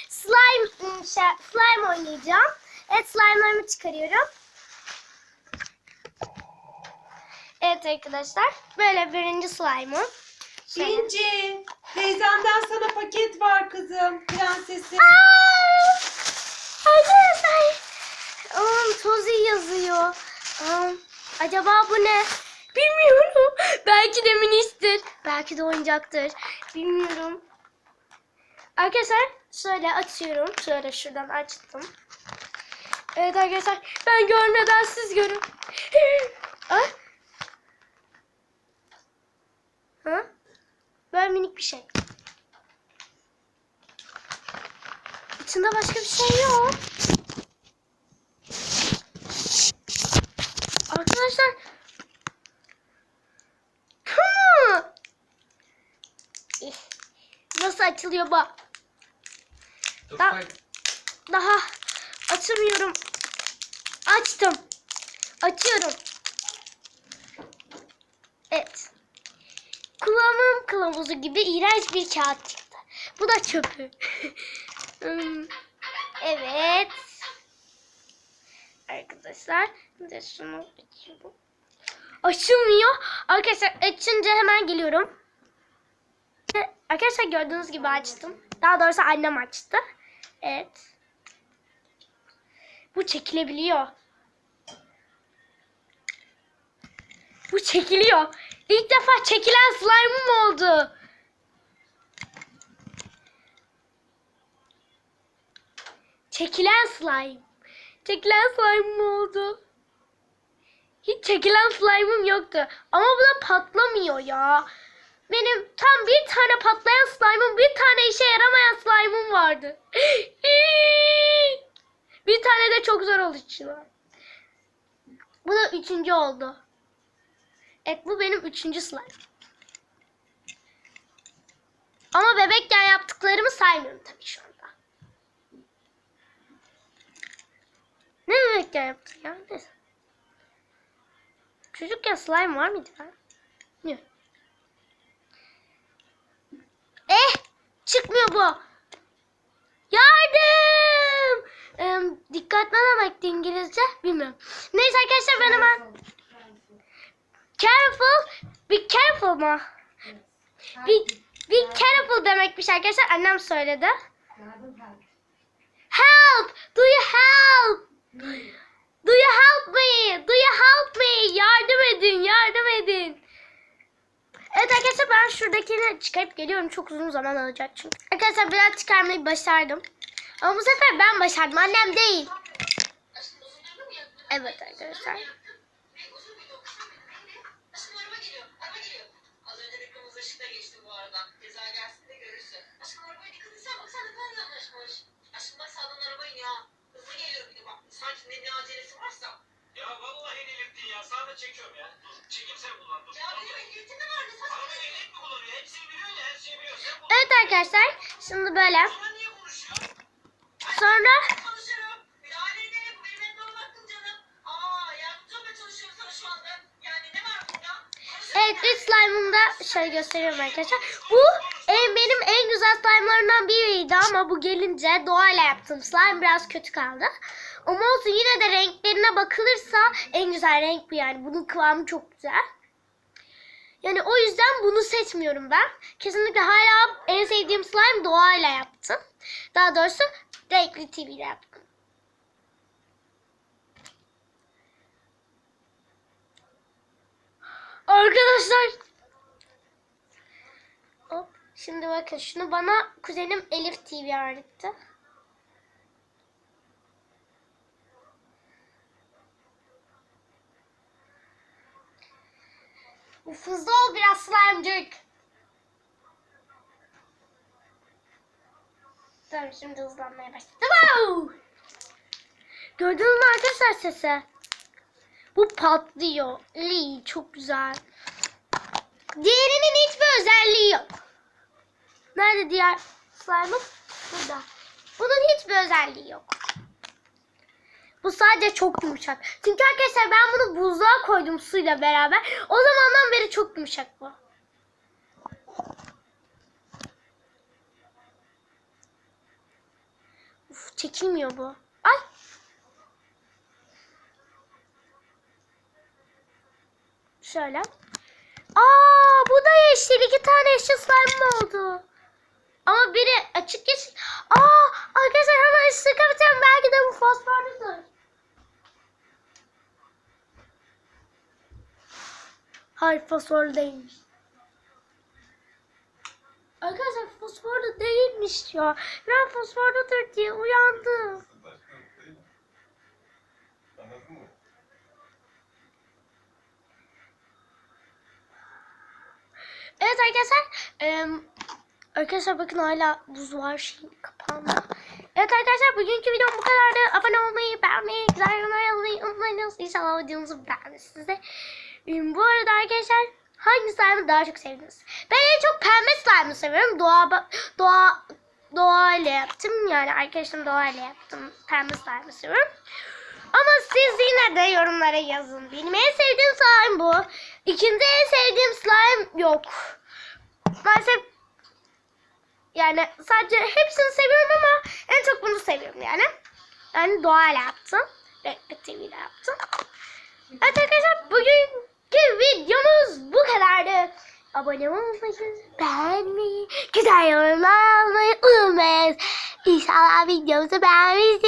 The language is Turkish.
slime oynayacağım. Evet, slime'larımı çıkarıyorum. Evet arkadaşlar, böyle birinci slime'ım. İnci, teyzemden sana paket var kızım, prensesim. Arkadaşlar, Tozi yazıyor. Acaba bu ne? Bilmiyorum. Belki de ministir. Belki de oyuncaktır. Bilmiyorum. Arkadaşlar şöyle açıyorum. Şöyle şuradan açtım. Evet arkadaşlar, ben görmeden siz görün. Ah. Ha? Böyle minik bir şey. İçinde başka bir şey yok. Arkadaşlar. Nasıl açılıyor bu? Daha açamıyorum. Açtım. Açıyorum. Evet. Kullanım kılavuzu gibi iğrenç bir kağıt çıktı. Bu da çöpü. Evet. Arkadaşlar. Bir şunu açıyorum. Açılmıyor. Arkadaşlar açınca hemen geliyorum. Arkadaşlar gördüğünüz gibi açtım. Daha doğrusu annem açtı. Evet. Bu çekilebiliyor. Bu çekiliyor. İlk defa çekilen slime'ım oldu. Çekilen slime. Çekilen slime'ım oldu. Hiç çekilen slime'ım yoktu. Ama bu da patlamıyor ya. Benim tam bir tane patlayan slime'ım, bir tane işe yaramayan slime'ım vardı. Bir tane de çok zor oluştu. Bu da 3. oldu. Evet, bu benim 3. slime. Ama bebekken yaptıklarımı saymıyorum tabii şu anda. Ne bebekken yaptık ya? Neyse. Çocukken slime var mıydı ya? Yok. Çıkmıyor bu. Yardım! Dikkatli olmak İngilizce bilmiyorum. Neyse arkadaşlar, ben hemen careful, be careful mu? Be careful demekmiş arkadaşlar. Annem söyledi. Help! Do you help? Do you help me? Do you help me? Yardım edin, yardım edin. Evet arkadaşlar, ben şuradakini çıkarıp geliyorum. Çok uzun zaman alacak çünkü. Arkadaşlar biraz çıkarmayı başardım. Ama bu sefer ben başardım. Annem değil. Evet arkadaşlar. Ya vallahi delirttin ya. Sana da çekiyorum ya. Dur. Çekim sen kullan. Dur. Ya benim ehliyetim de vardı. Abi ehliyet mi kullanıyor? Hepsini biliyorsun ya. Her şeyi biliyorsun. Sen kullan. Evet arkadaşlar. Şimdi böyle. Sonra niye konuşuyor? Sonra. Konuşuyorum. Müdahale ederek bu benim etmeme baktın canım. Aa yardımcı olmaya çalışıyorum sana şu anda. Yani ne var burada? Evet, 3 slime'ımı da şöyle gösteriyorum arkadaşlar. Bu benim en güzel slime'larımdan biriydi ama bu gelince doğayla yaptığım slime biraz kötü kaldı. Ama olsun, yine de renklerine bakılırsa en güzel renk bu yani. Bunun kıvamı çok güzel. Yani o yüzden bunu seçmiyorum ben. Kesinlikle hala en sevdiğim slime doğayla yaptım. Daha doğrusu renkli TV ile yaptım. Arkadaşlar. Hop. Şimdi bakın, şunu bana kuzenim Elif TV öğretti. Hızlı ol biraz slime'cık. Tamam, şimdi hızlanmaya başladı. Wow! Gördünüz mü arkadaşlar sesi? Bu patlıyor. İyi, çok güzel. Diğerinin hiçbir özelliği yok. Nerede diğer slime'ım? Burada. Bunun hiçbir özelliği yok. Bu sadece çok yumuşak. Çünkü arkadaşlar ben bunu buzluğa koydum suyla beraber. O zamandan beri çok yumuşak bu. Çekilmiyor bu. Ay. Şöyle. Aa, bu da yeşil. 2 tane yeşil slime oldu. Ama biri açık yeşil. Aa, arkadaşlar hemen ışığı kapatıyorum. Belki de bu fosforludur. Hayır, fosforlu değilmiş. Arkadaşlar fosforlu değilmiş ya. Ben fosforludur diye uyandım. Anladın mı? Evet arkadaşlar. Arkadaşlar bakın hala buz var, şey kapandı. Evet arkadaşlar, bugünkü videom bu kadardı. Abone olmayı, beğenmeyi, güzel yorumlar yazmayı unutmayınız. İnşallah videomuzu beğenmişsiniz. Bu arada arkadaşlar, hangi slime'ı daha çok sevdiniz? Ben en çok pembe slime'ı seviyorum. Doğa ile yaptım. Yani arkadaşım Doğa ile yaptım. Pembe slime'ı seviyorum. Ama siz yine de yorumlara yazın. Benim en sevdiğim slime bu. İkinci en sevdiğim slime yok. Maalesef yani sadece hepsini seviyorum ama en çok bunu seviyorum yani. Yani doğayla yaptım. Renkli TV ile yaptım. Evet arkadaşlar, bugünkü videomuz bu kadardı. Abone olmayı, beğenmeyi, güzel yorumlar almayı unutmayın. İnşallah videomuzu beğenmişsiniz.